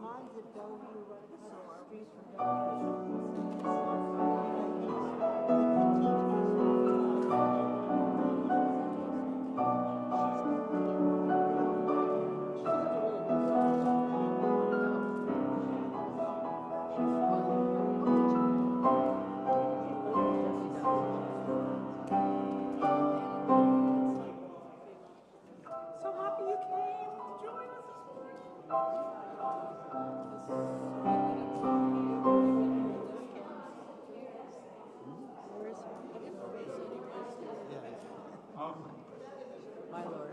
Mine's at Bellevue, right across the street from Bellevue. So happy you came to join us this morning. My Lord.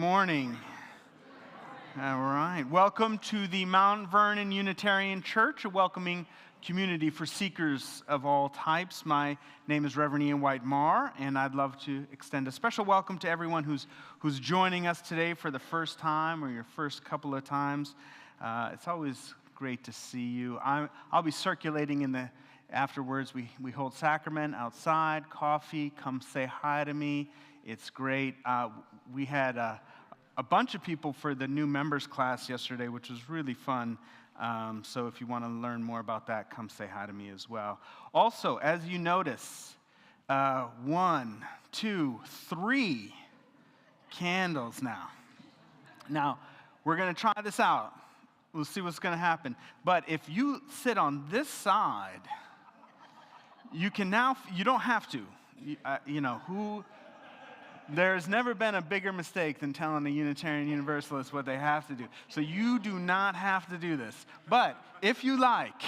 morning. All right. Welcome to the Mount Vernon Unitarian Church, a welcoming community for seekers of all types. My name is Reverend Ian White-Marr, and I'd love to extend a special welcome to everyone who's joining us today for the first time or your first couple of times. It's always great to see you. I'll be circulating afterwards. We hold sacrament outside, coffee. Come say hi to me. It's great. We had a bunch of people for the new members class yesterday, which was really fun. So if you want to learn more about that, come say hi to me as well. Also, as you notice, 1, 2, 3 candles now. Now, we're going to try this out. We'll see what's going to happen. But if you sit on this side, you don't have to. There's never been a bigger mistake than telling a Unitarian Universalist what they have to do. So you do not have to do this. But if you like,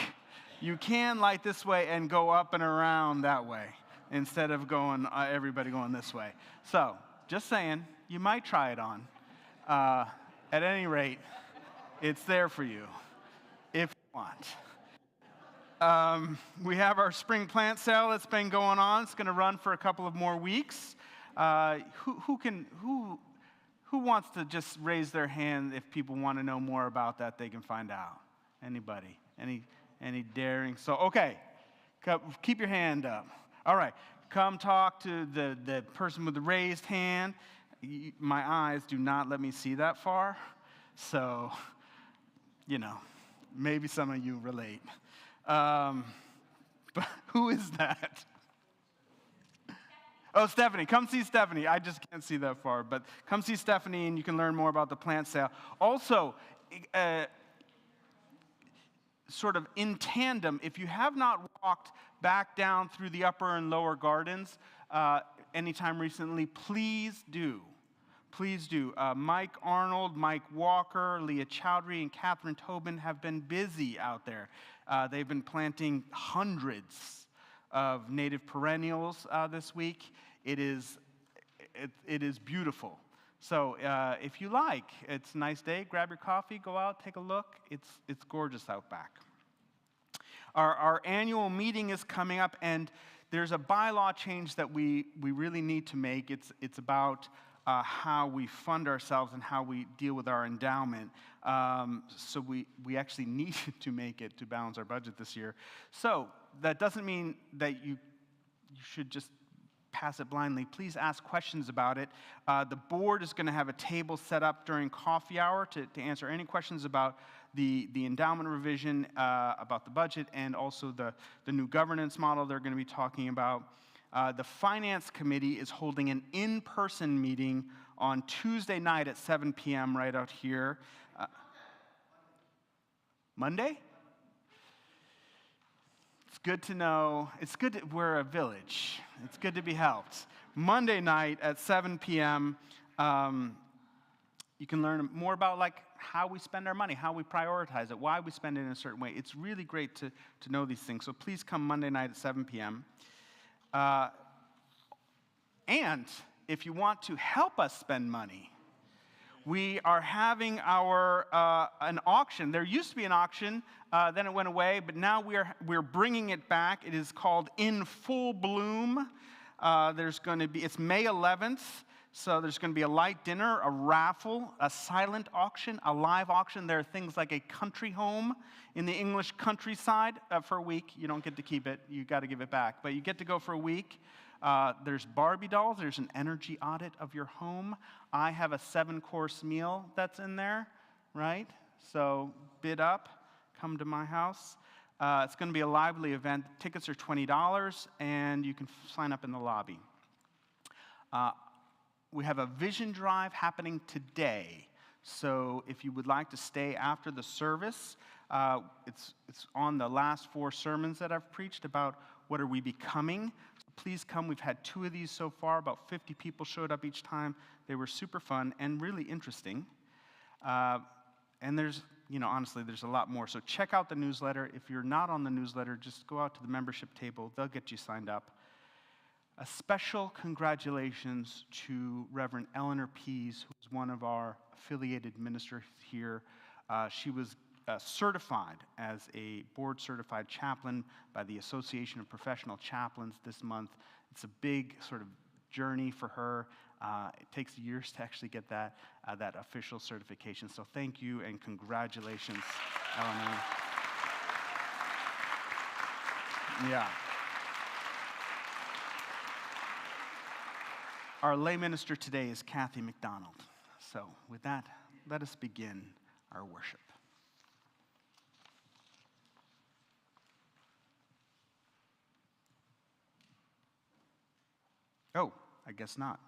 you can light this way and go up and around that way instead of everybody going this way. So just saying, you might try it on. At any rate, it's there for you if you want. We have our spring plant sale that's been going on. It's going to run for a couple of more weeks. Who wants to just raise their hand if people want to know more about that? They can find out. Anybody? Any daring? So okay, keep your hand up. All right, come talk to the person with the raised hand. My eyes do not let me see that far, so maybe some of you relate. But who is that? Oh, Stephanie. Come see Stephanie. I just can't see that far, but come see Stephanie and you can learn more about the plant sale. Also, sort of in tandem, if you have not walked back down through the upper and lower gardens anytime recently, please do. Please do. Mike Arnold, Mike Walker, Leah Chowdhury, and Catherine Tobin have been busy out there. They've been planting hundreds of native perennials this week. It is beautiful. So if you like, it's a nice day. Grab your coffee, go out, take a look. It's gorgeous out back. Our annual meeting is coming up, and there's a bylaw change that we really need to make. It's about how we fund ourselves and how we deal with our endowment. So we actually need to make it to balance our budget this year. So that doesn't mean that you should just pass it blindly. Please ask questions about it. The board is going to have a table set up during coffee hour to answer any questions about the endowment revision, about the budget, and also the new governance model they're going to be talking about. The Finance Committee is holding an in-person meeting on Tuesday night at 7 p.m. right out here. Monday? It's good to know. It's good that we're a village. It's good to be helped. Monday night at 7 p.m., you can learn more about how we spend our money, how we prioritize it, why we spend it in a certain way. It's really great to know these things. So please come Monday night at 7 p.m. And if you want to help us spend money, we are having an auction. There used to be an auction, then it went away, but now we're bringing it back. It is called In Full Bloom. It's May 11th, so there's going to be a light dinner, a raffle, a silent auction, a live auction. There are things like a country home in the English countryside for a week. You don't get to keep it. You got to give it back, but you get to go for a week. There's Barbie dolls. There's an energy audit of your home. I have a 7-course meal that's in there, right? So bid up. Come to my house. It's going to be a lively event. Tickets are $20, and you can sign up in the lobby. We have a vision drive happening today. So if you would like to stay after the service, it's on the last 4 sermons that I've preached about what are we becoming. So please come. We've had 2 of these so far. About 50 people showed up each time. They were super fun and really interesting. And honestly, there's a lot more. So check out the newsletter. If you're not on the newsletter, just go out to the membership table. They'll get you signed up. A special congratulations to Reverend Eleanor Pease, who's one of our affiliated ministers here. She was certified as a board-certified chaplain by the Association of Professional Chaplains this month. It's a big sort of journey for her. It takes years to actually get that official certification. So thank you and congratulations, Eleanor. Yeah. Our lay minister today is Kathy McDonald. So with that, let us begin our worship. Oh, I guess not.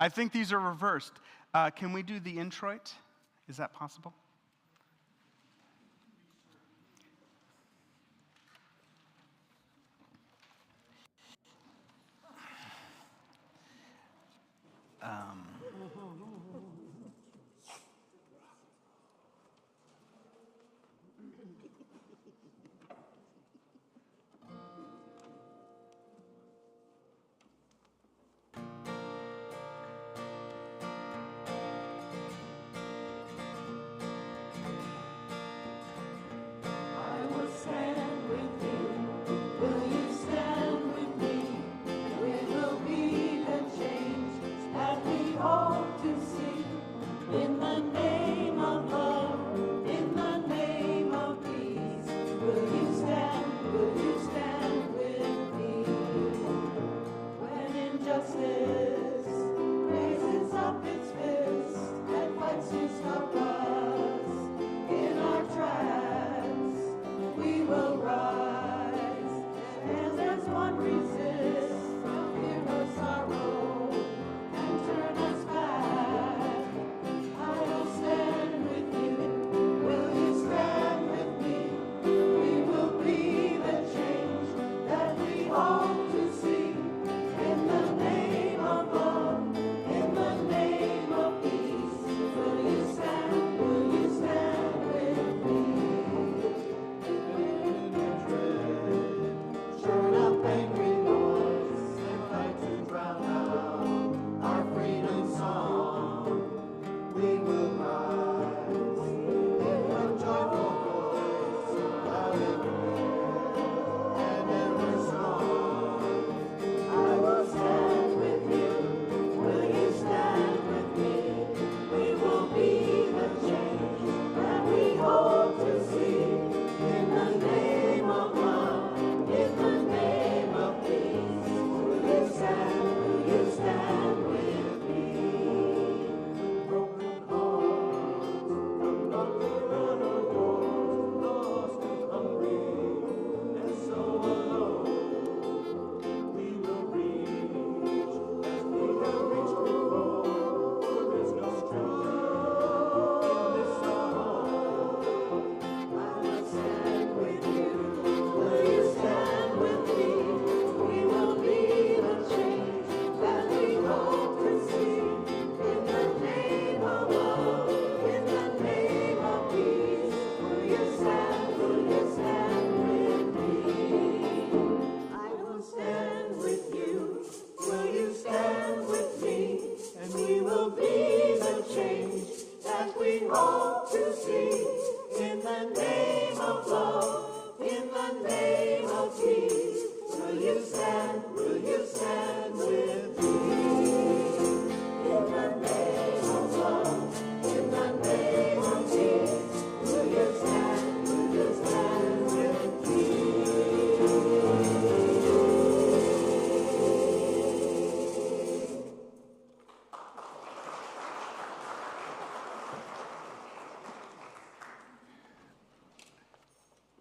I think these are reversed. Can we do the introit? Is that possible?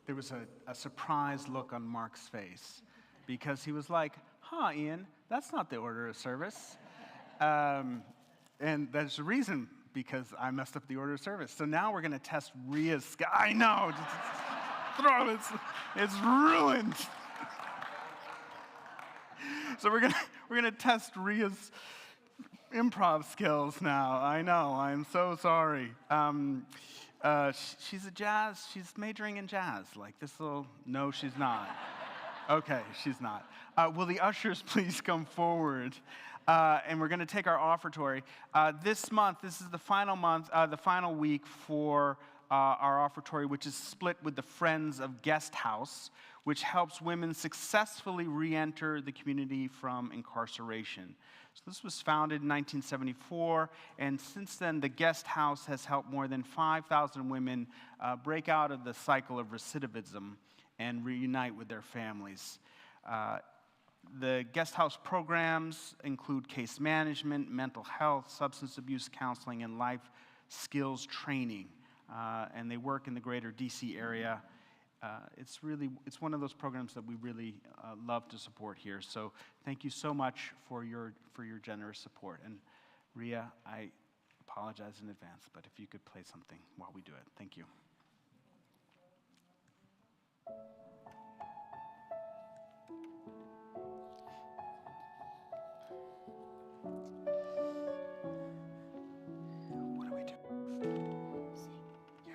There was a surprised look on Mark's face because he was like, Ian, that's not the order of service. And there's a reason, because I messed up the order of service. So now we're going to test Ria's I know. Throw it. It's ruined. So we're gonna test Ria's improv skills now. I know. I'm so sorry. She's majoring in jazz. Like this little. No, she's not. Okay, she's not. Will the ushers please come forward? And we're going to take our offertory. This month, this is the final month, the final week for our offertory, which is split with the Friends of Guest House, which helps women successfully re-enter the community from incarceration. So this was founded in 1974, and since then, the Guest House has helped more than 5,000 women break out of the cycle of recidivism and reunite with their families. The guest house programs include case management, mental health, substance abuse counseling, and life skills training. And they work in the greater DC area. It's one of those programs that we really love to support here. So thank you so much for your generous support. And Rhea, I apologize in advance, but if you could play something while we do it. Thank you. What do we do? Sing. Yeah.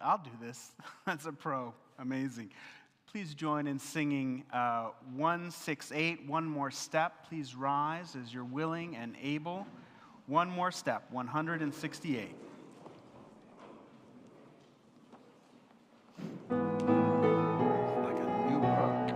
I'll do this. That's a pro. Amazing. Please join in singing 168, One More Step. Please rise as you're willing and able. One more step, 168. Like a new book.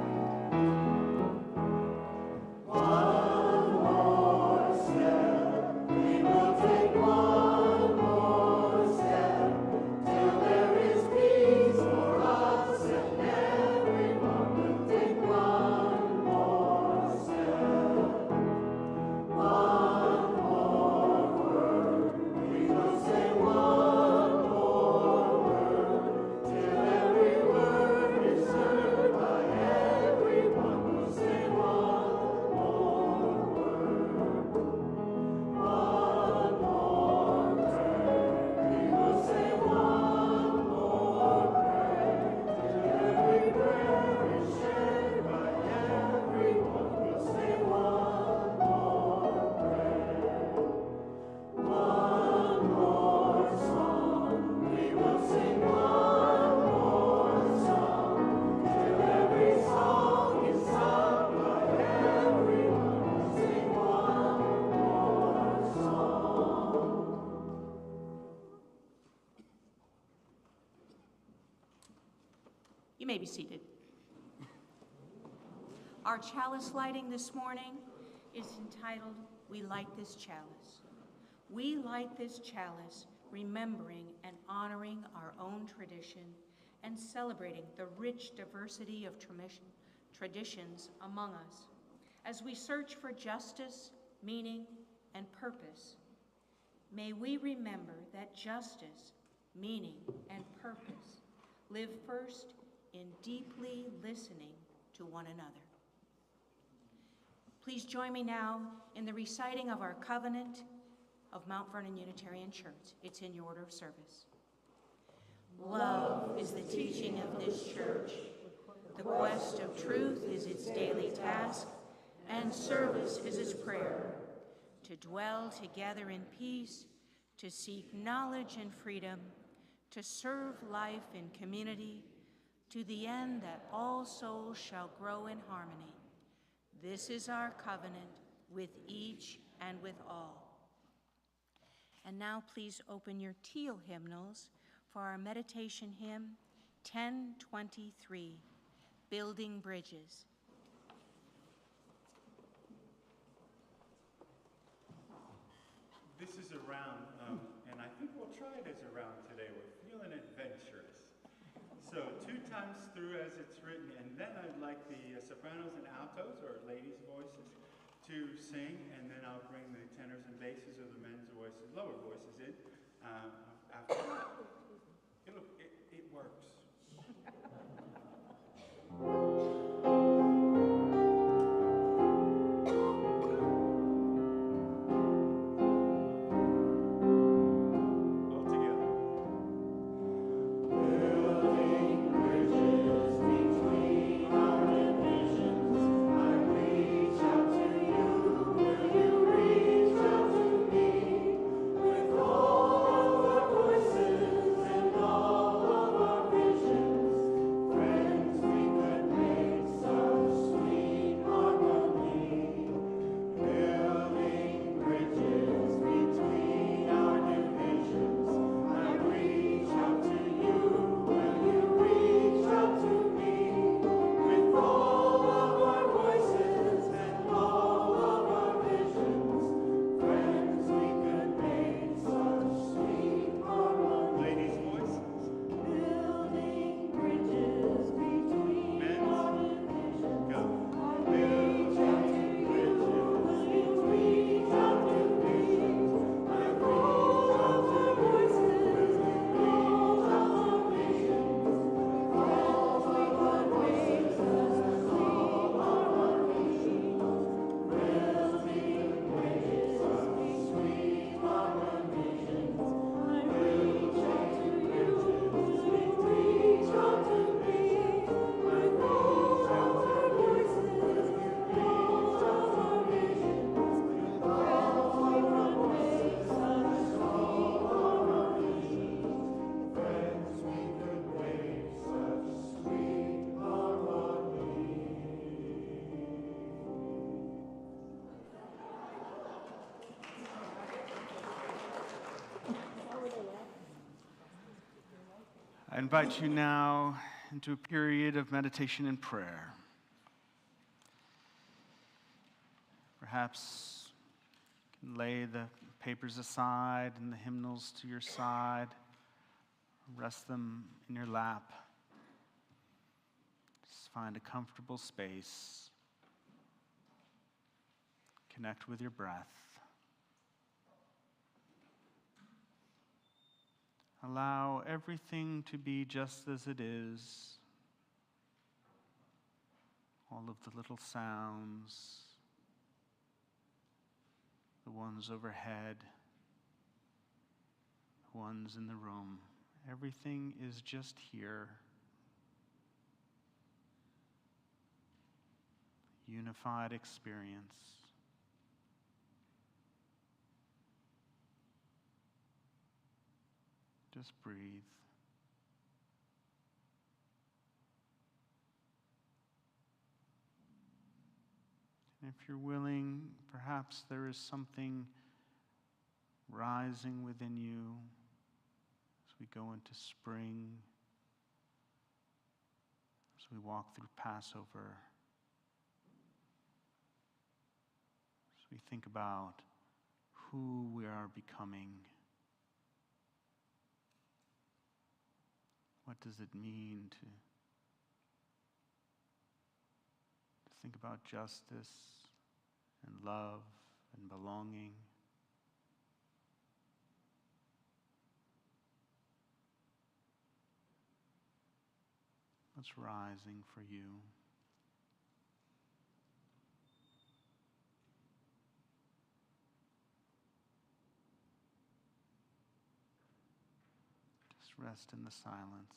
You may be seated. Our chalice lighting this morning is entitled, We Light This Chalice. We light this chalice, remembering and honoring our own tradition and celebrating the rich diversity of traditions among us as we search for justice, meaning, and purpose. May we remember that justice, meaning, and purpose live first in deeply listening to one another. Please join me now in the reciting of our covenant of Mount Vernon Unitarian Church. It's in your order of service. Love is the teaching of this church. The quest of truth is its daily task, and service is its prayer. To dwell together in peace, to seek knowledge and freedom, to serve life in community, to the end that all souls shall grow in harmony. This is our covenant with each and with all. And now please open your teal hymnals for our meditation hymn, 1023, Building Bridges. This is a round, and I I think we'll try it as a round today. We're feeling adventurous. So 2 times through as it's written, and then I'd like the sopranos and altos, or ladies' voices, to sing, and then I'll bring the tenors and basses, or the men's voices, lower voices in after that. It works. I invite you now into a period of meditation and prayer. Perhaps you can lay the papers aside and the hymnals to your side. Rest them in your lap. Just find a comfortable space. Connect with your breath. Allow everything to be just as it is. All of the little sounds, the ones overhead, the ones in the room. Everything is just here. Unified experience. Just breathe. And if you're willing, perhaps there is something rising within you as we go into spring, as we walk through Passover, as we think about who we are becoming. What does it mean to think about justice and love and belonging? What's rising for you? Just rest in the silence.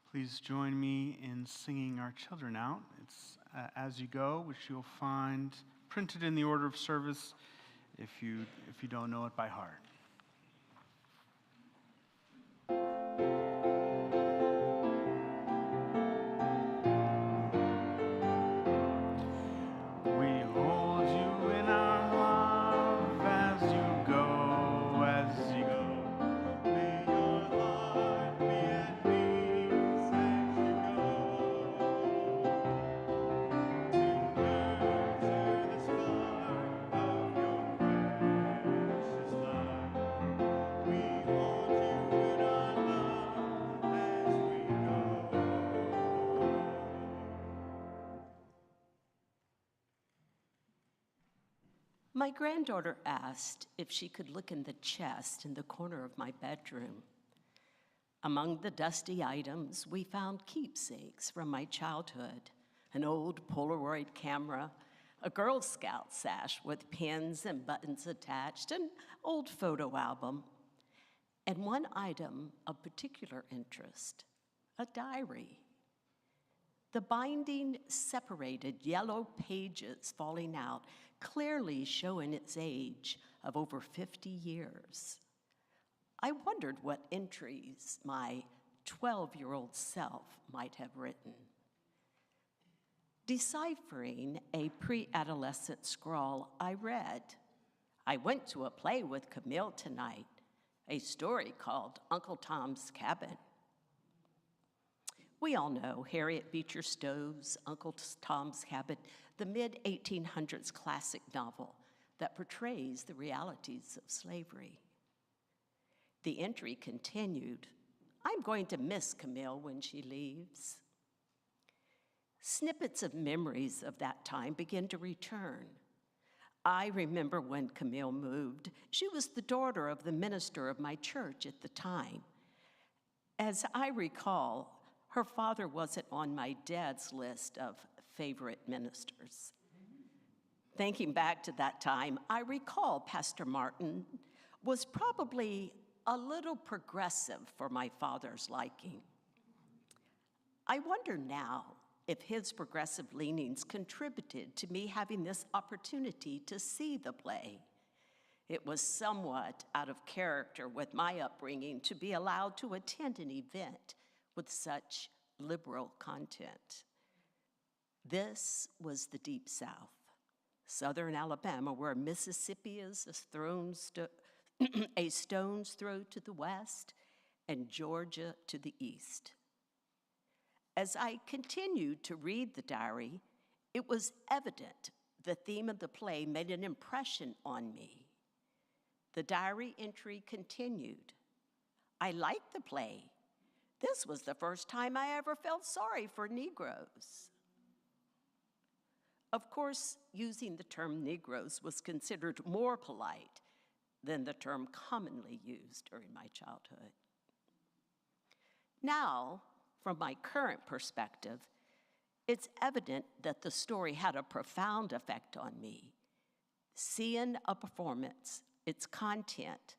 Please join me in singing our children out. It's As You Go, which you'll find printed in the order of service if you don't know it by heart. We hold you in our love as you go, as you go. May your heart be at peace as you go. To nurture the spark of your precious love. We hold you in our love as we go. My granddaughter asked if she could look in the chest in the corner of my bedroom. Among the dusty items, we found keepsakes from my childhood, an old Polaroid camera, a Girl Scout sash with pins and buttons attached, an old photo album, and one item of particular interest, a diary. The binding separated, yellow pages falling out, clearly showing its age of over 50 years. I wondered what entries my 12-year-old self might have written. Deciphering a pre-adolescent scrawl, I read, "I went to a play with Camille tonight, a story called Uncle Tom's Cabin." We all know Harriet Beecher Stowe's Uncle Tom's Cabin, the mid-1800s classic novel that portrays the realities of slavery. The entry continued, "I'm going to miss Camille when she leaves." Snippets of memories of that time begin to return. I remember when Camille moved. She was the daughter of the minister of my church at the time. As I recall, her father wasn't on my dad's list of favorite ministers. Thinking back to that time, I recall Pastor Martin was probably a little progressive for my father's liking. I wonder now if his progressive leanings contributed to me having this opportunity to see the play. It was somewhat out of character with my upbringing to be allowed to attend an event with such liberal content. This was the Deep South, southern Alabama, where Mississippi is a stone's throw to the west and Georgia to the east. As I continued to read the diary, it was evident the theme of the play made an impression on me. The diary entry continued. I liked the play. This was the first time I ever felt sorry for Negroes. Of course, using the term Negroes was considered more polite than the term commonly used during my childhood. Now, from my current perspective, it's evident that the story had a profound effect on me. Seeing a performance, its content,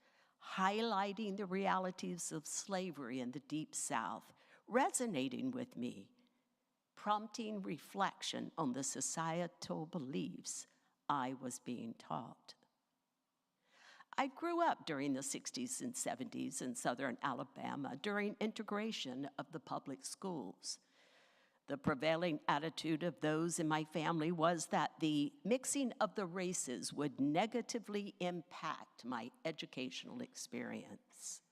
highlighting the realities of slavery in the Deep South, resonating with me, prompting reflection on the societal beliefs I was being taught. I grew up during the 60s and 70s in southern Alabama during integration of the public schools. The prevailing attitude of those in my family was that the mixing of the races would negatively impact my educational experience.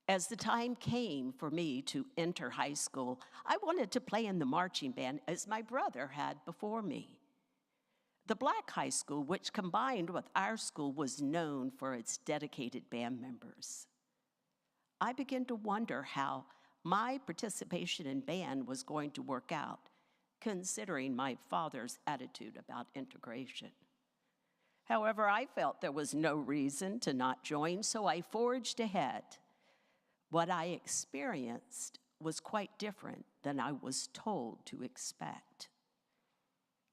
As the time came for me to enter high school, I wanted to play in the marching band as my brother had before me. The black high school, which combined with our school, was known for its dedicated band members. I began to wonder how my participation in band was going to work out, considering my father's attitude about integration. However, I felt there was no reason to not join, so I forged ahead. What I experienced was quite different than I was told to expect.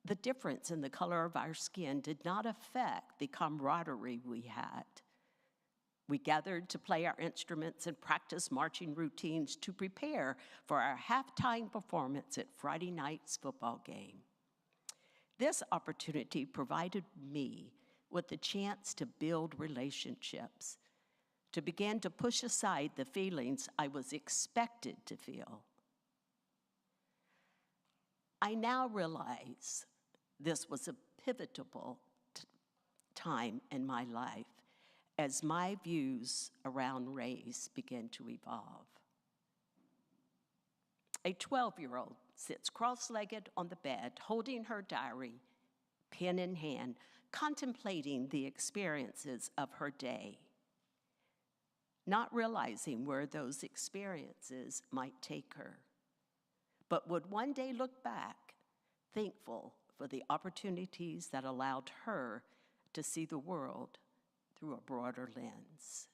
The difference in the color of our skin did not affect the camaraderie we had. We gathered to play our instruments and practice marching routines to prepare for our halftime performance at Friday night's football game. This opportunity provided me with the chance to build relationships, to begin to push aside the feelings I was expected to feel. I now realize this was a pivotal time in my life as my views around race began to evolve. A 12-year-old sits cross-legged on the bed, holding her diary, pen in hand, contemplating the experiences of her day, not realizing where those experiences might take her, but would one day look back, thankful for the opportunities that allowed her to see the world through a broader lens.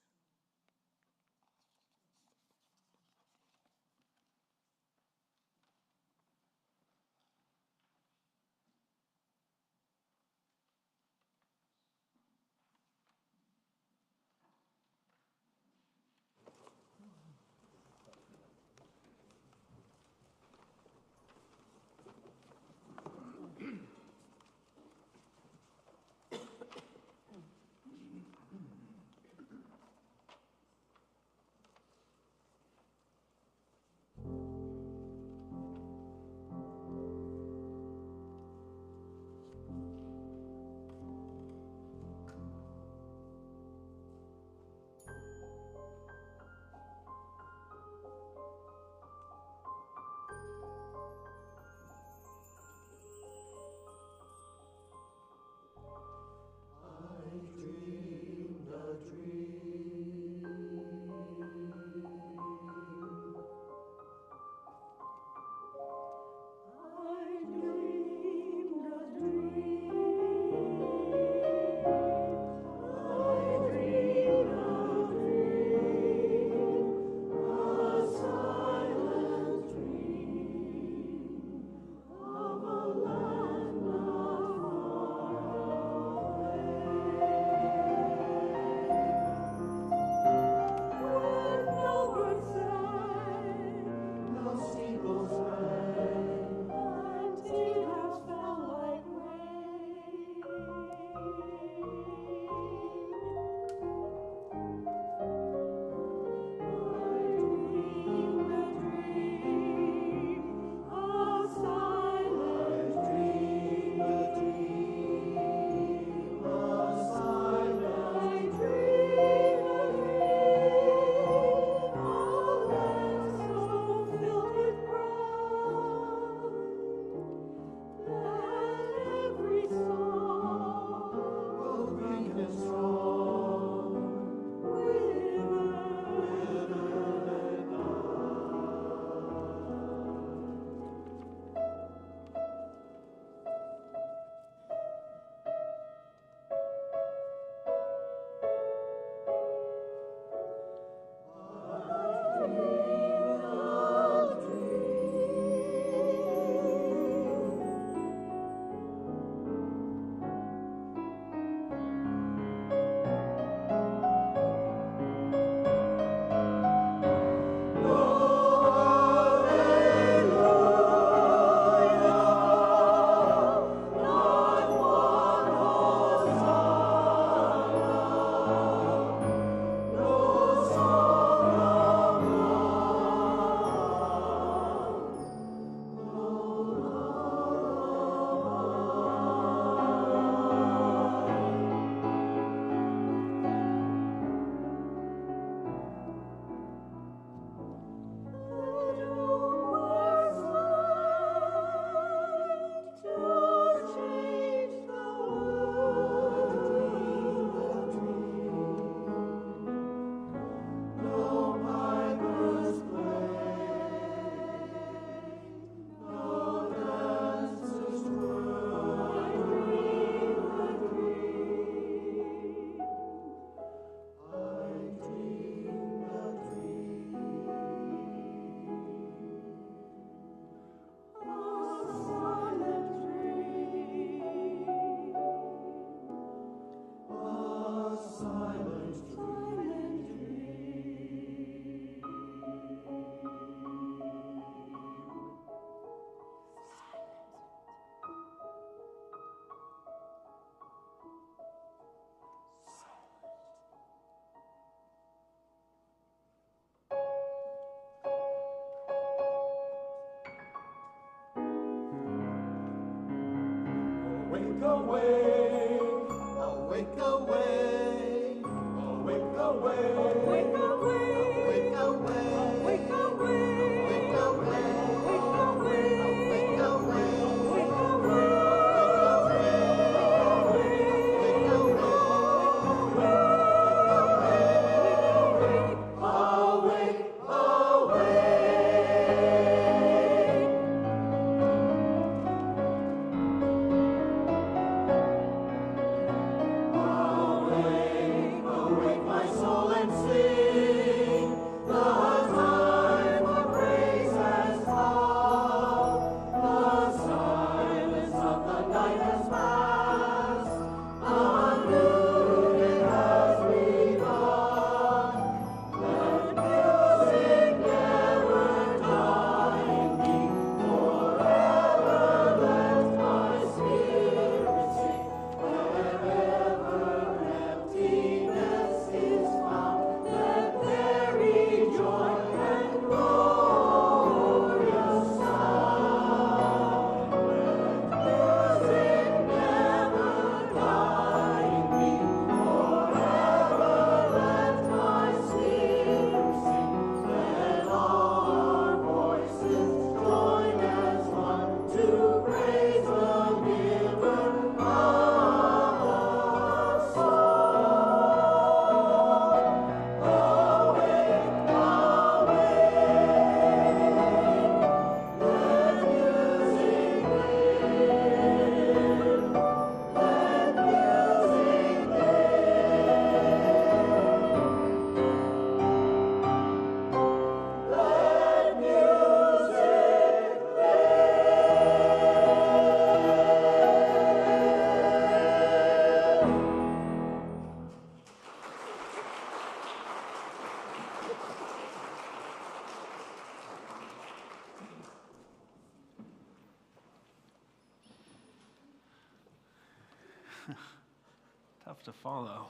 Tough to follow.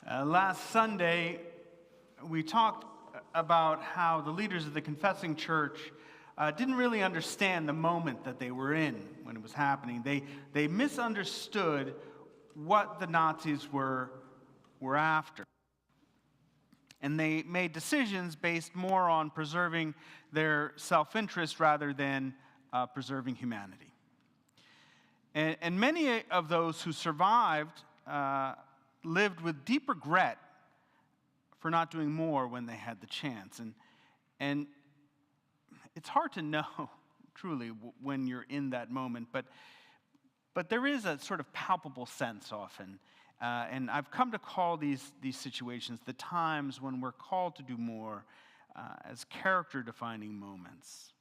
Last Sunday, we talked about how the leaders of the confessing church didn't really understand the moment that they were in when it was happening. They misunderstood what the Nazis were after. And they made decisions based more on preserving their self-interest rather than preserving humanity. And many of those who survived lived with deep regret for not doing more when they had the chance. And it's hard to know, truly, when you're in that moment, but there is a sort of palpable sense often. And I've come to call these situations the times when we're called to do more as character-defining moments.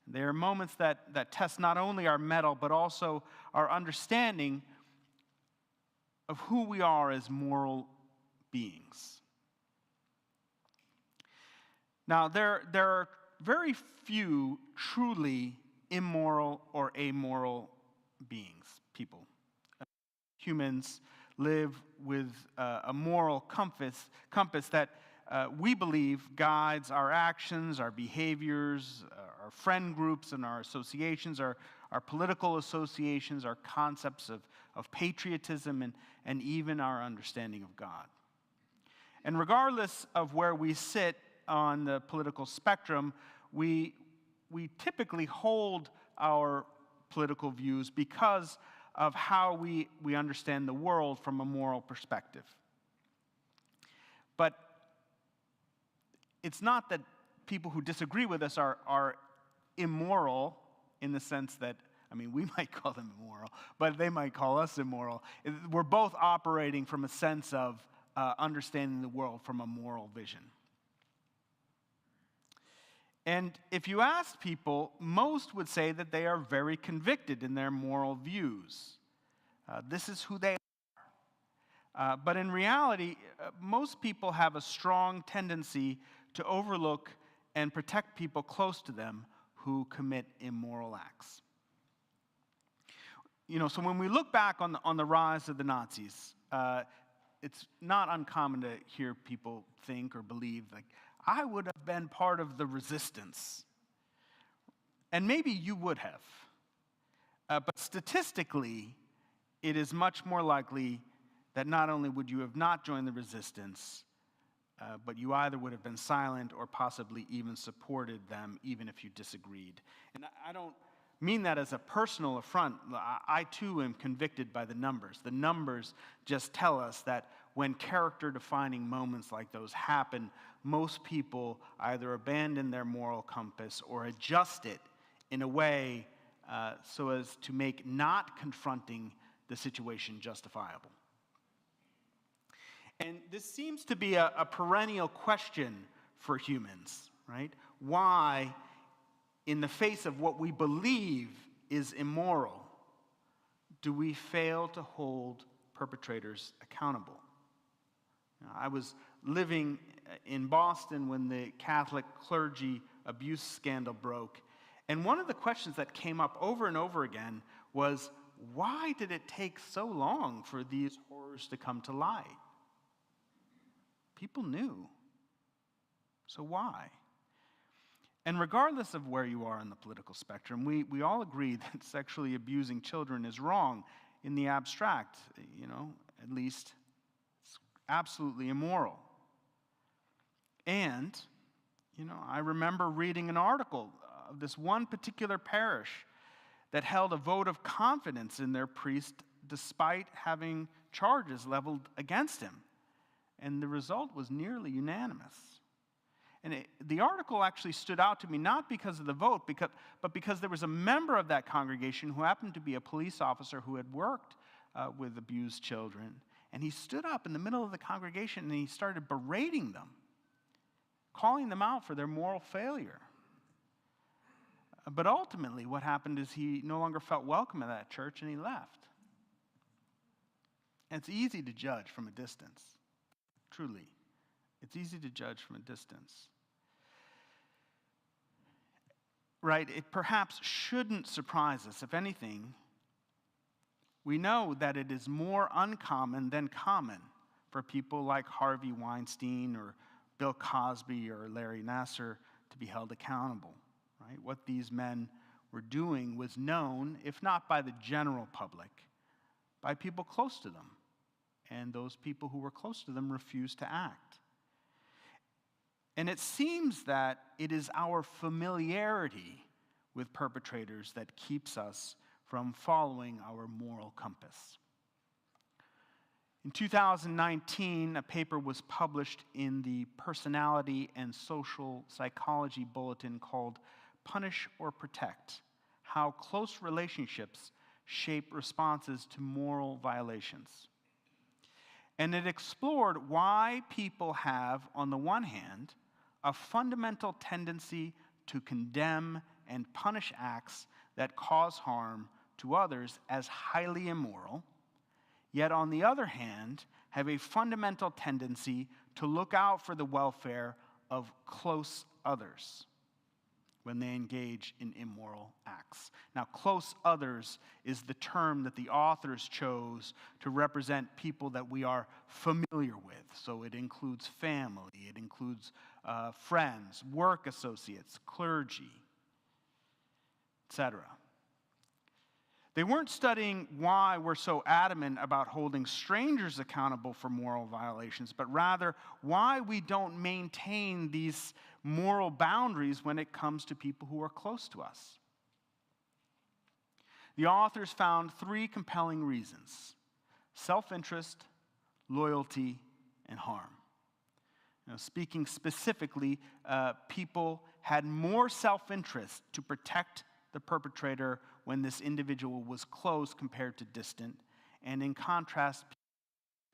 They are moments that test not only our mettle, but also our understanding of who we are as moral beings. Now, there are very few truly immoral or amoral beings, people. Humans live with a moral compass that we believe guides our actions, our behaviors, our friend groups and our associations, our political associations, our concepts of patriotism, and even our understanding of God. And regardless of where we sit on the political spectrum, we typically hold our political views because of how we understand the world from a moral perspective. But it's not that people who disagree with us are immoral in the sense that, I mean, we might call them immoral, but they might call us immoral. We're both operating from a sense of understanding the world from a moral vision. And if you ask people, most would say that they are very convicted in their moral views. This is who they are. But in reality, most people have a strong tendency to overlook and protect people close to them who commit immoral acts. You know, so when we look back on the rise of the Nazis, it's not uncommon to hear people think or believe, like, I would have been part of the resistance. And maybe you would have. But statistically, it is much more likely that not only would you have not joined the resistance, but you either would have been silent or possibly even supported them, even if you disagreed. And I don't mean that as a personal affront. I too am convicted by the numbers. The numbers just tell us that when character-defining moments like those happen, most people either abandon their moral compass or adjust it in a way so as to make not confronting the situation justifiable. And this seems to be a perennial question for humans, right? Why, in the face of what we believe is immoral, do we fail to hold perpetrators accountable? I was living in Boston when the Catholic clergy abuse scandal broke, and one of the questions that came up over and over again was, why did it take so long for these horrors to come to light? People knew. So why? And regardless of where you are on the political spectrum, we all agree that sexually abusing children is wrong in the abstract, at least it's absolutely immoral. And, I remember reading an article of this one particular parish that held a vote of confidence in their priest despite having charges leveled against him. And the result was nearly unanimous. And the article actually stood out to me not because of the vote, but because there was a member of that congregation who happened to be a police officer who had worked with abused children. And he stood up in the middle of the congregation and he started berating them, calling them out for their moral failure. But ultimately, what happened is he no longer felt welcome at that church and he left. And it's easy to judge from a distance. Truly, it's easy to judge from a distance. Right? It perhaps shouldn't surprise us. If anything, we know that it is more uncommon than common for people like Harvey Weinstein or Bill Cosby or Larry Nassar to be held accountable. Right? What these men were doing was known, if not by the general public, by people close to them. And those people who were close to them refused to act. And it seems that it is our familiarity with perpetrators that keeps us from following our moral compass. In 2019, a paper was published in the Personality and Social Psychology Bulletin called Punish or Protect: How Close Relationships Shape Responses to Moral Violations. And it explored why people have, on the one hand, a fundamental tendency to condemn and punish acts that cause harm to others as highly immoral, yet on the other hand, have a fundamental tendency to look out for the welfare of close others when they engage in immoral acts. Now, close others is the term that the authors chose to represent people that we are familiar with. So it includes family, it includes friends, work associates, clergy, etc. They weren't studying why we're so adamant about holding strangers accountable for moral violations, but rather why we don't maintain these moral boundaries when it comes to people who are close to us. The authors found three compelling reasons: self-interest, loyalty, and harm. Now, speaking specifically, people had more self-interest to protect the perpetrator when this individual was close compared to distant, and in contrast,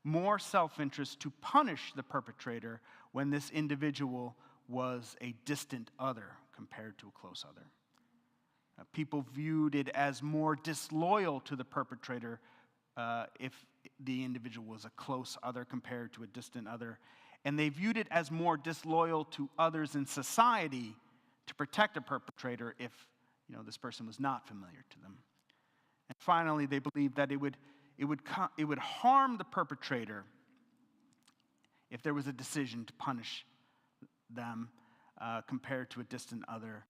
more self-interest to punish the perpetrator when this individual was a distant other compared to a close other. People viewed it as more disloyal to the perpetrator if the individual was a close other compared to a distant other, and they viewed it as more disloyal to others in society to protect a perpetrator if this person was not familiar to them. And finally, they believed that it would harm the perpetrator if there was a decision to punish them compared to a distant other.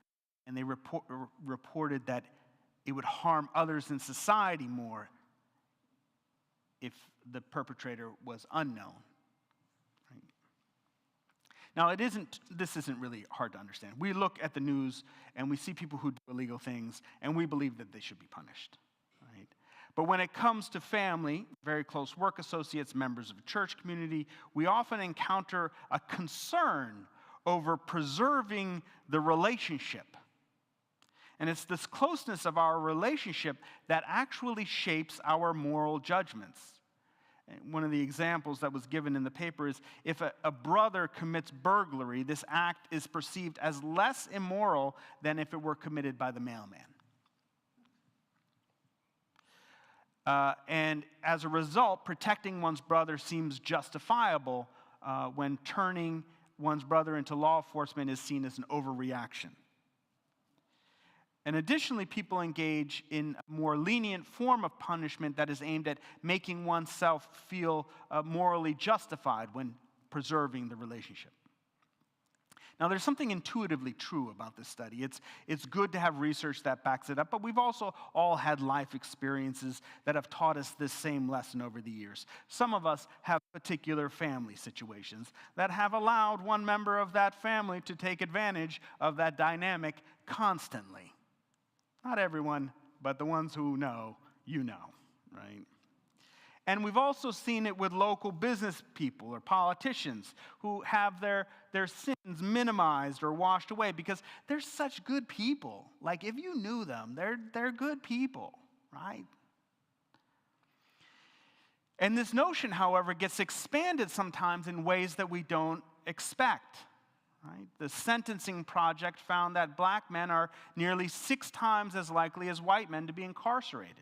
And they reported that it would harm others in society more if the perpetrator was unknown. Right? Now, this isn't really hard to understand. We look at the news and we see people who do illegal things, and we believe that they should be punished. Right? But when it comes to family, very close work associates, members of a church community, we often encounter a concern over preserving the relationship. And it's this closeness of our relationship that actually shapes our moral judgments. One of the examples that was given in the paper is if a brother commits burglary, this act is perceived as less immoral than if it were committed by the mailman. And as a result, protecting one's brother seems justifiable when turning one's brother into law enforcement is seen as an overreaction. And additionally, people engage in a more lenient form of punishment that is aimed at making oneself feel morally justified when preserving the relationship. Now, there's something intuitively true about this study. It's good to have research that backs it up, but we've also all had life experiences that have taught us this same lesson over the years. Some of us have particular family situations that have allowed one member of that family to take advantage of that dynamic constantly. Not everyone, but the ones who know, you know, right? And we've also seen it with local business people or politicians who have their sins minimized or washed away because they're such good people. Like, if you knew them, they're good people, right? And this notion, however, gets expanded sometimes in ways that we don't expect. Right? The Sentencing Project found that black men are nearly 6 times as likely as white men to be incarcerated.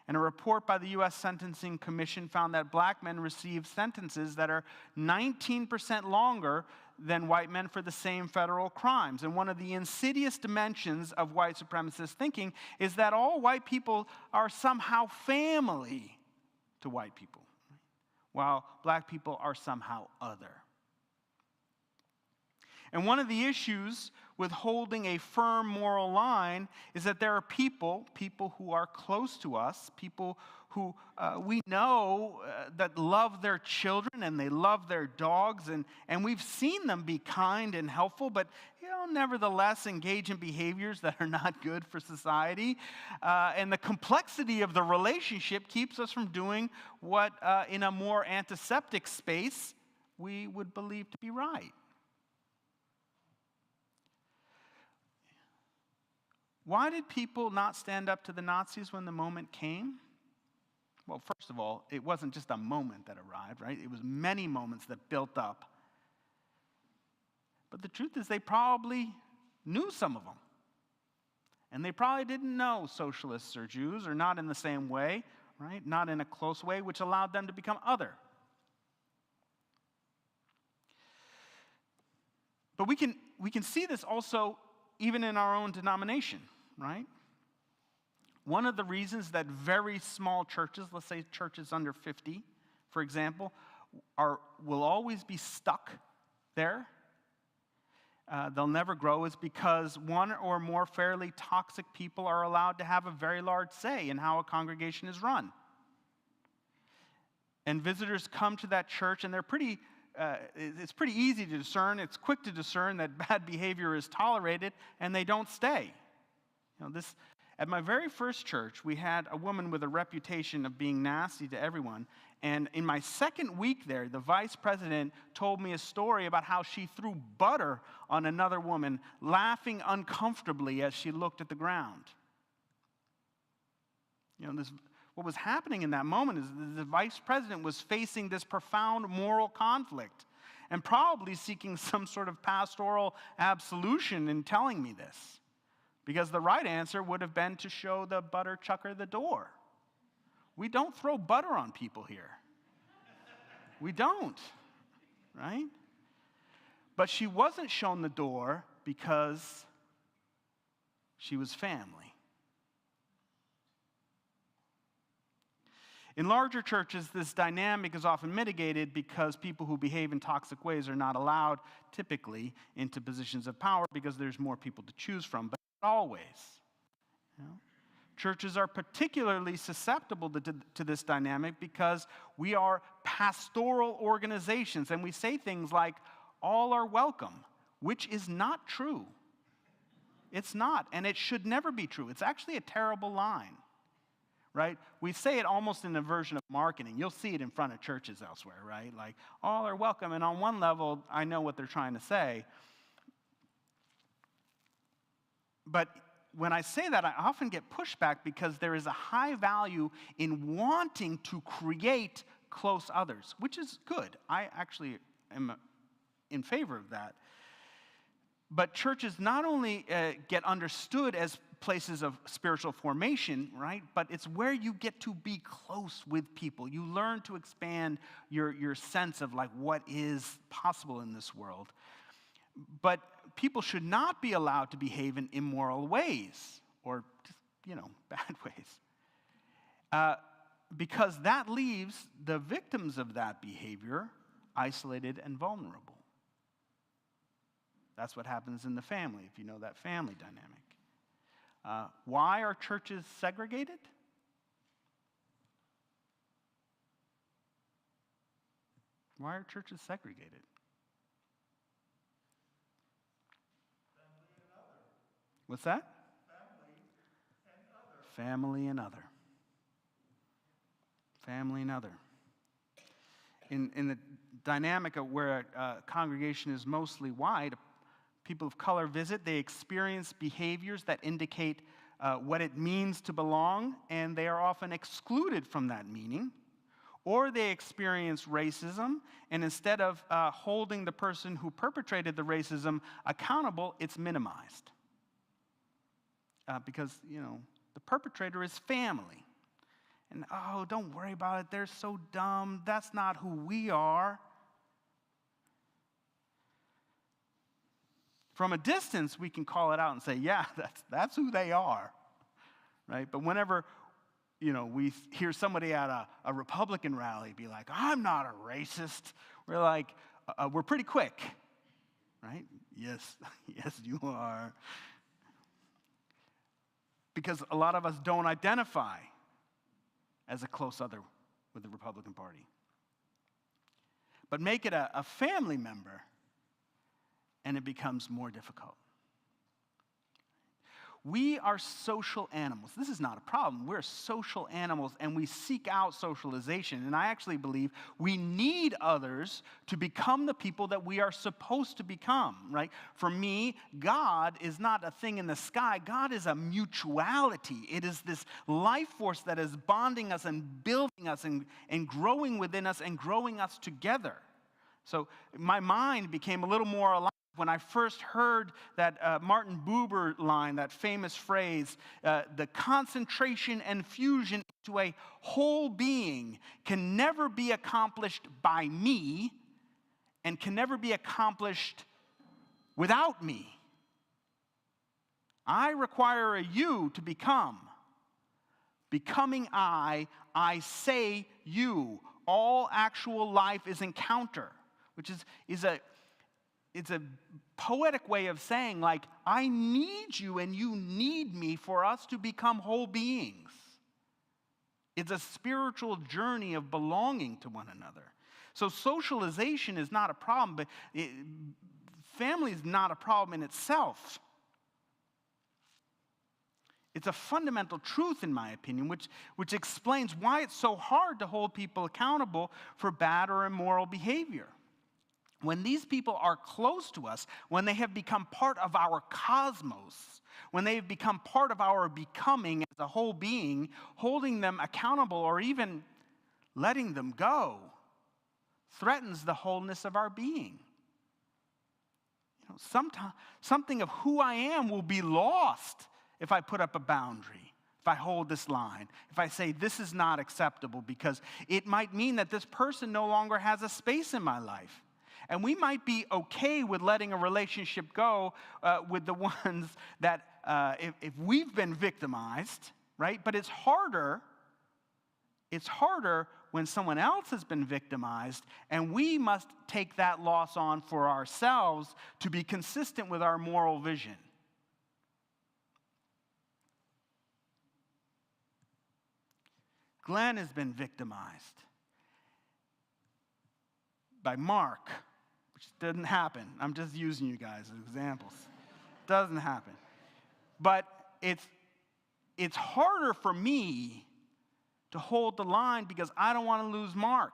And a report by the U.S. Sentencing Commission found that black men receive sentences that are 19% longer than white men for the same federal crimes. And one of the insidious dimensions of white supremacist thinking is that all white people are somehow family to white people, while black people are somehow other. And one of the issues with holding a firm moral line is that there are people who are close to us, people who we know that love their children and they love their dogs, and we've seen them be kind and helpful, but nevertheless engage in behaviors that are not good for society. And the complexity of the relationship keeps us from doing what in a more antiseptic space we would believe to be right. Why did people not stand up to the Nazis when the moment came? Well, first of all, it wasn't just a moment that arrived, right? It was many moments that built up. But the truth is they probably knew some of them. And they probably didn't know socialists or Jews, or not in the same way, right? Not in a close way, which allowed them to become other. But we can see this also even in our own denomination, right? One of the reasons that very small churches, let's say churches under 50, for example, will always be stuck there, they'll never grow, is because one or more fairly toxic people are allowed to have a very large say in how a congregation is run. And visitors come to that church and it's pretty easy to discern, it's quick to discern that bad behavior is tolerated and they don't stay. At my very first church, we had a woman with a reputation of being nasty to everyone. And in my second week there, the vice president told me a story about how she threw butter on another woman, laughing uncomfortably as she looked at the ground. What was happening in that moment is the vice president was facing this profound moral conflict and probably seeking some sort of pastoral absolution in telling me this. Because the right answer would have been to show the butter chucker the door. We don't throw butter on people here. We don't, right? But she wasn't shown the door because she was family. In larger churches, this dynamic is often mitigated because people who behave in toxic ways are not allowed, typically, into positions of power because there's more people to choose from, but not always. You know? Churches are particularly susceptible to this dynamic because we are pastoral organizations, and we say things like, all are welcome, which is not true. It's not, and it should never be true. It's actually a terrible line, right? We say it almost in a version of marketing. You'll see it in front of churches elsewhere, right? Like, all are welcome, and on one level, I know what they're trying to say. But when I say that, I often get pushback because there is a high value in wanting to create close others, which is good. I actually am in favor of that. But churches not only get understood as places of spiritual formation, right? But it's where you get to be close with people. You learn to expand your sense of like what is possible in this world. But people should not be allowed to behave in immoral ways or just, bad ways. Because that leaves the victims of that behavior isolated and vulnerable. That's what happens in the family, if you know that family dynamic. Why are churches segregated? Why are churches segregated? What's that? Family and other. Family and other. In the dynamic of where a congregation is mostly white, people of color visit, they experience behaviors that indicate what it means to belong, and they are often excluded from that meaning. Or they experience racism, and instead of holding the person who perpetrated the racism accountable, it's minimized. Because, the perpetrator is family. And, don't worry about it. They're so dumb. That's not who we are. From a distance, we can call it out and say, yeah, that's who they are. Right? But whenever, we hear somebody at a Republican rally be like, I'm not a racist. We're like, we're pretty quick. Right? Yes, you are. Because a lot of us don't identify as a close other with the Republican Party. But make it a family member, and it becomes more difficult. We are social animals. This is not a problem. We're social animals, and we seek out socialization. And I actually believe we need others to become the people that we are supposed to become, right? For me, God is not a thing in the sky. God is a mutuality. It is this life force that is bonding us and building us and growing within us and growing us together. So my mind became a little more alive when I first heard that Martin Buber line, that famous phrase, the concentration and fusion into a whole being can never be accomplished by me and can never be accomplished without me. I require a you to become. Becoming I say you. All actual life is encounter, which is a poetic way of saying, like, I need you and you need me for us to become whole beings. It's a spiritual journey of belonging to one another. So socialization is not a problem, but family is not a problem in itself. It's a fundamental truth, in my opinion, which explains why it's so hard to hold people accountable for bad or immoral behavior. When these people are close to us, when they have become part of our cosmos, when they have become part of our becoming as a whole being, holding them accountable or even letting them go threatens the wholeness of our being. Something of who I am will be lost if I put up a boundary, if I hold this line, if I say this is not acceptable, because it might mean that this person no longer has a space in my life. And we might be okay with letting a relationship go with the ones that, if we've been victimized, right? But it's harder when someone else has been victimized, and we must take that loss on for ourselves to be consistent with our moral vision. Glenn has been victimized by Mark, which doesn't happen. I'm just using you guys as examples. Doesn't happen. But it's harder for me to hold the line because I don't want to lose Mark.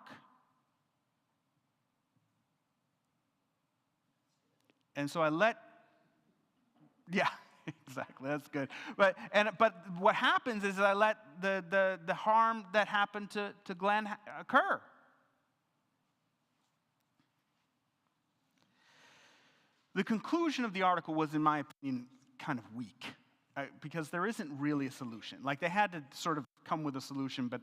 And so I yeah, exactly, that's good. But what happens is I let the harm that happened to Glenn occur. The conclusion of the article was, in my opinion, kind of weak, because there isn't really a solution. Like, they had to sort of come with a solution, but,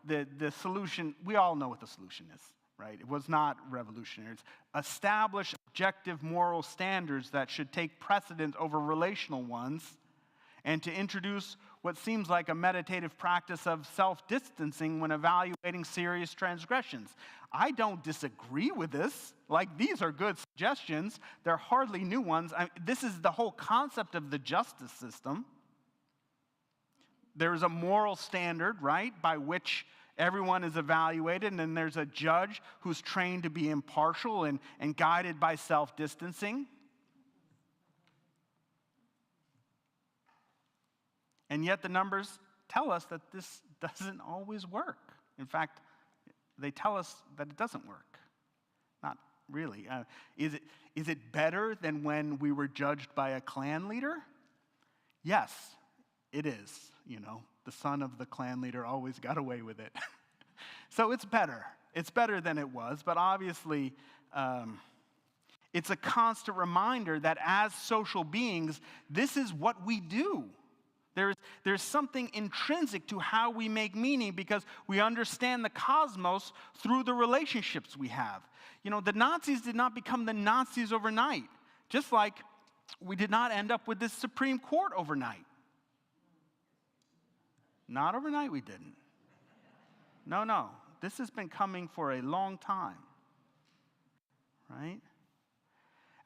the solution, we all know what the solution is, right? It was not revolutionary. It's establish objective moral standards that should take precedence over relational ones, and to introduce what seems like a meditative practice of self-distancing when evaluating serious transgressions. I don't disagree with this. Like, these are good suggestions. They're hardly new ones. This is the whole concept of the justice system. There's a moral standard, right, by which everyone is evaluated, and then there's a judge who's trained to be impartial and guided by self-distancing. And yet the numbers tell us that this doesn't always work. In fact, they tell us that it doesn't work. Not really. Is it better than when we were judged by a clan leader? Yes, it is. The son of the clan leader always got away with it. So it's better. It's better than it was, but obviously it's a constant reminder that as social beings, this is what we do. There's something intrinsic to how we make meaning because we understand the cosmos through the relationships we have. The Nazis did not become the Nazis overnight, just like we did not end up with this Supreme Court overnight. Not overnight, we didn't. No. This has been coming for a long time, right?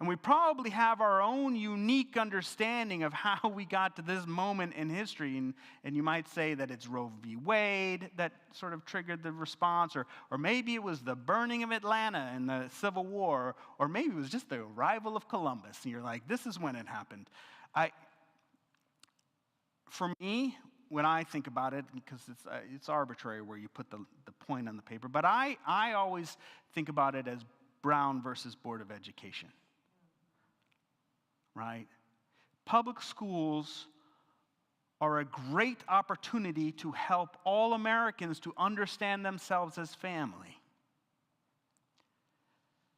And we probably have our own unique understanding of how we got to this moment in history. And you might say that it's Roe v. Wade that sort of triggered the response, or maybe it was the burning of Atlanta in the Civil War, or maybe it was just the arrival of Columbus. And you're like, this is when it happened. For me, when I think about it, because it's arbitrary where you put the point on the paper, but I always think about it as Brown versus Board of Education. Right? Public schools are a great opportunity to help all Americans to understand themselves as family.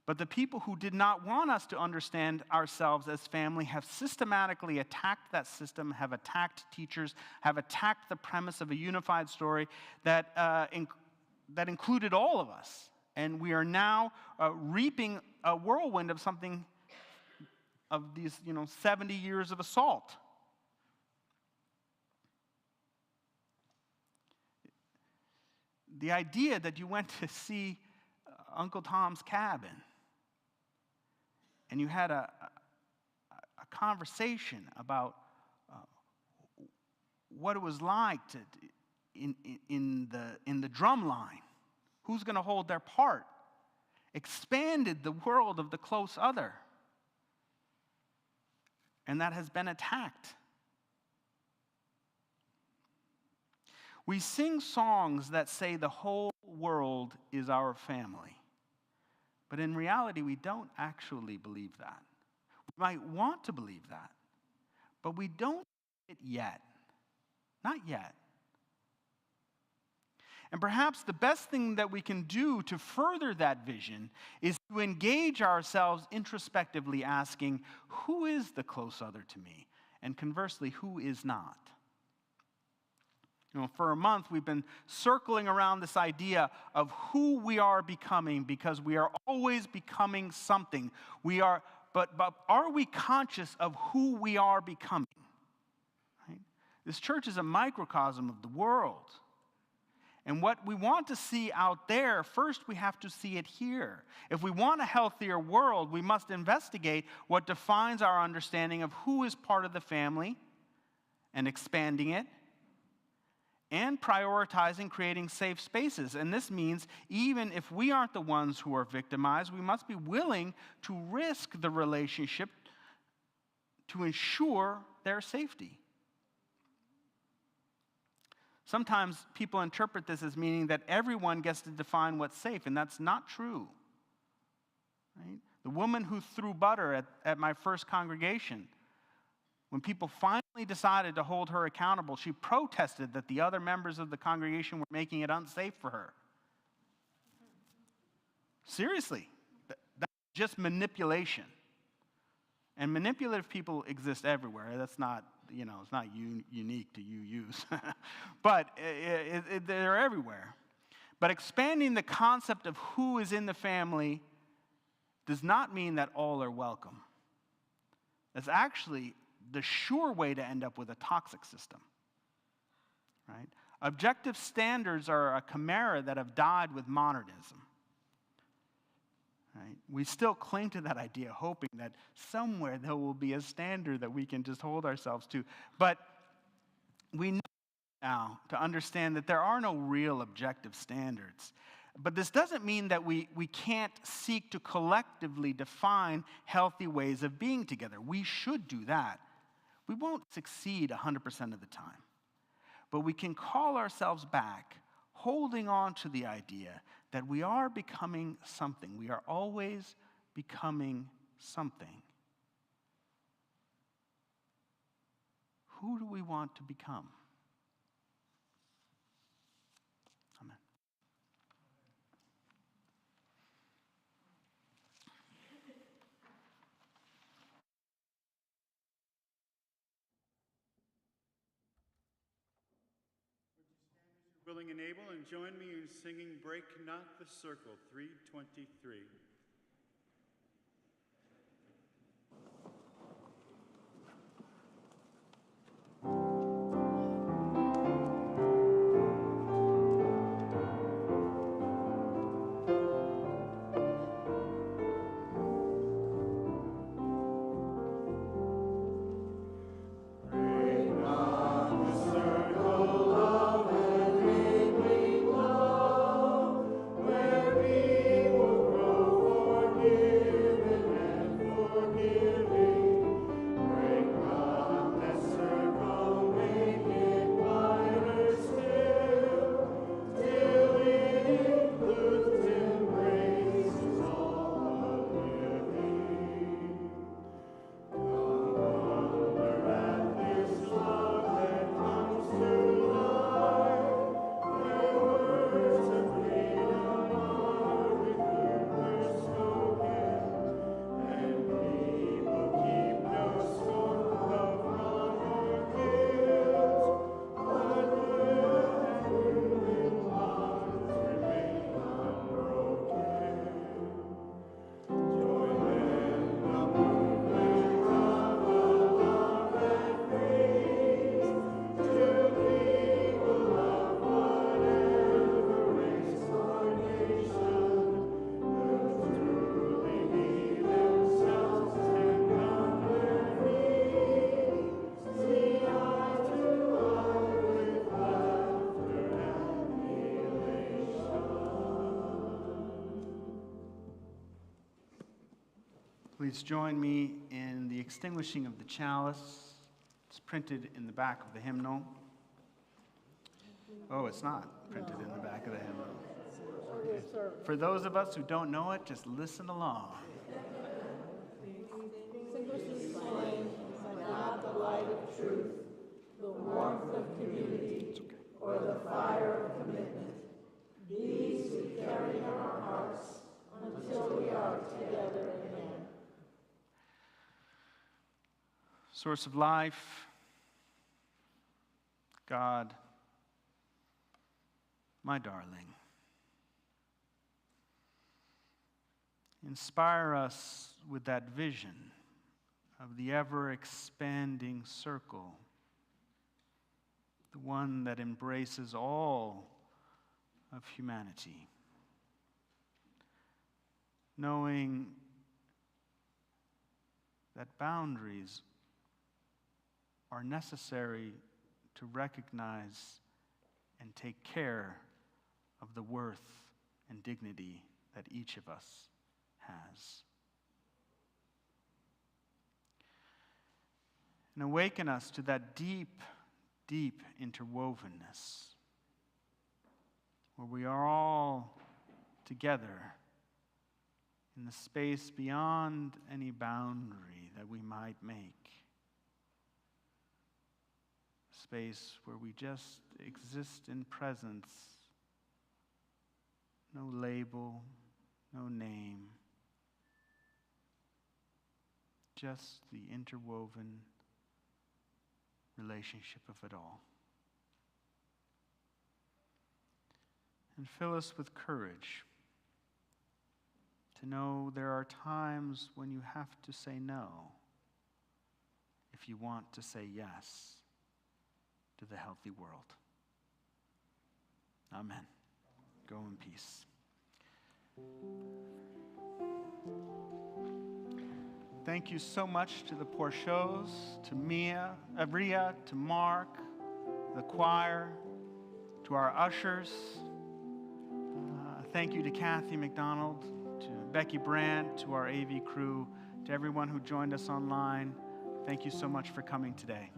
But the people who did not want us to understand ourselves as family have systematically attacked that system, have attacked teachers, have attacked the premise of a unified story that included all of us. And we are now reaping a whirlwind of something of these, 70 years of assault. The idea that you went to see Uncle Tom's Cabin and you had a conversation about what it was like to in the drum line, who's going to hold their part, expanded the world of the close other. And that has been attacked. We sing songs that say the whole world is our family. But in reality, we don't actually believe that. We might want to believe that, but we don't it yet. Not yet. And perhaps the best thing that we can do to further that vision is to engage ourselves introspectively, asking, who is the close other to me? And conversely, who is not? For a month, we've been circling around this idea of who we are becoming, because we are always becoming something. But are we conscious of who we are becoming? Right? This church is a microcosm of the world. And what we want to see out there, first we have to see it here. If we want a healthier world, we must investigate what defines our understanding of who is part of the family and expanding it, and prioritizing creating safe spaces. And this means even if we aren't the ones who are victimized, we must be willing to risk the relationship to ensure their safety. Sometimes people interpret this as meaning that everyone gets to define what's safe, and that's not true. Right? The woman who threw butter at my first congregation, when people finally decided to hold her accountable, she protested that the other members of the congregation were making it unsafe for her. Seriously, that's just manipulation. And manipulative people exist everywhere. That's not, it's not unique to UUs. But they're everywhere. But expanding the concept of who is in the family does not mean that all are welcome. That's actually the sure way to end up with a toxic system. Right? Objective standards are a chimera that have died with modernism. Right? We still cling to that idea, hoping that somewhere there will be a standard that we can just hold ourselves to. But we know now to understand that there are no real objective standards. But this doesn't mean that we can't seek to collectively define healthy ways of being together. We should do that. We won't succeed 100% of the time. But we can call ourselves back, holding on to the idea that we are becoming something. We are always becoming something. Who do we want to become? Amen. Willing and able, and join me in singing Break Not the Circle, 323. Please join me in the extinguishing of the chalice. It's printed in the back of the hymnal. Oh, it's not printed in the back of the hymnal. For those of us who don't know it, just listen along. Extinguish this flame by not the light of truth, the warmth of community, or the fire of commitment. These we carry in our hearts until we are together again. Source of life, God, my darling, inspire us with that vision of the ever-expanding circle, the one that embraces all of humanity, knowing that boundaries are necessary to recognize and take care of the worth and dignity that each of us has. And awaken us to that deep, deep interwovenness where we are all together in the space beyond any boundary that we might make. Space where we just exist in presence, no label, no name, just the interwoven relationship of it all. And fill us with courage to know there are times when you have to say no if you want to say yes to the healthy world. Amen. Go in peace. Thank you so much to the Porchos, to Mia, Ria, to Mark, the choir, to our ushers. Thank you to Kathy McDonald, to Becky Brandt, to our AV crew, to everyone who joined us online. Thank you so much for coming today.